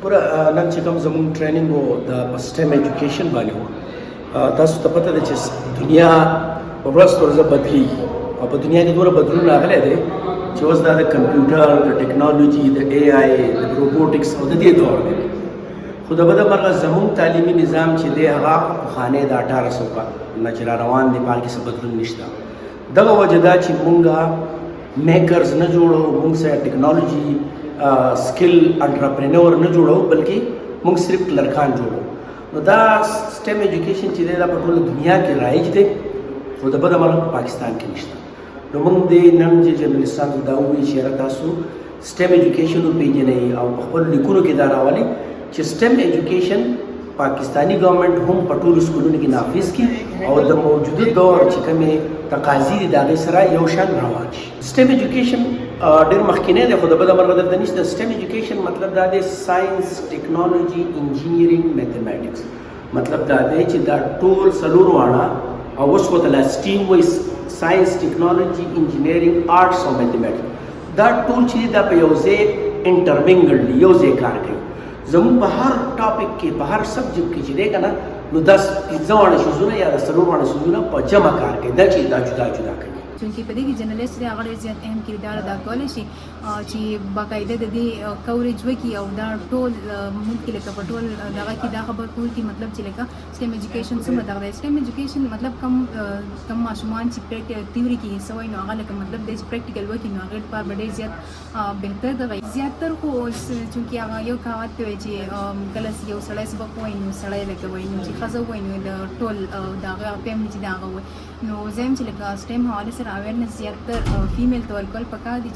پوره نن چې کوم زموږ ټریننګ وو د سټیم ایجوکیشن باندې وو تاسو ته پته ده چې دنیا ورځ تر ورځه بدلیږي او په دنیا کې دومره بدلون راغلی دی چې اوس دا د کمپیوټر د ټیکنالوژي د اے آی د روبوټکس او د دې دور دی خو د بده مرغه زموږ تعلیمي نظام چې دی هغه پخوانی د 1800 نه چې را روان دی په هغې کې څه بدلون نشته دغه وجه دا چې مونږ میکرز نه جوړو مونږ سره ټیکنالوژي سکل انټرپرینور نه جوړو بلکې مونږ صرف کلرکان جوړو نو دا سټیم ایجوکیشن چې دی دا په ټوله دنیا کې رایج دی خو د بده مرغه په پاکستان کې نشته نو مونږ د نن چې جرنلستانو دا ووایي چې یاره تاسو سټیم ایجوکیشن وپېژنئ او په خپلو لیکونو کې دا راولئ چې سټیم ایجوکیشن پاکستانی گورنمنٹ هم په ټولو سکولونو کې نافذ کړي او د موجوده دور چې کومې تقاضي دي د هغې سره یو شان روان شي سټیم ایجوکیشن ډېر مخکینی دی خو د بده مرغه دلته نشته سټیم ایجوکیشن مطلب دا دی ساینس ټیکنالوژي انجینیرینګ میتھمیټکس مطلب دا دی چې دا ټول څلور واړه او اوس ورته لا سټیم وایي ساینس ټیکنالوژي انجینیرینګ آرټس او میتھمیټکس دا ټول چې دا په یو ځای انټرمنګلډ یو ځای کار کوي زموږ په هر ټاپک کې په هر سبجیکټ کې چې دی که نه نو دا پنځه واړه څیزونه یا د څلور واړه څیزونه په جمع کار کوي دا چې دا جدا جدا کوي چونکې په دې کې جرنلیست دی هغه ډېر زیات اهم کردار ادا کولی شي چې باقاعده د دې کوریج وکړي او دا ټول مونږ کې لکه په ټول دغه کې دا خبر کول کې مطلب چې لکه سټیم ایجوکیشن څومره دغه دی سټیم ایجوکیشن مطلب کم ماشومان چې تیوري کې حصه وایي نو هغه لکه مطلب دی چې پریکټیکل وکړي نو هغې لپاره به ډېر زیات بهتر دغه زیاتر خو چونکې هغه یو کهاوت دی وایي چې کله یو سړی سبق وایي نو سړی لکه وایي نو چې ښځه وایي نو د ټول د هغه فیملي چې د هغه وایي نو زه یم چې لکه سټیم حوالې سره اویرنس زیاتر فیمیل ته ورکول پکار دي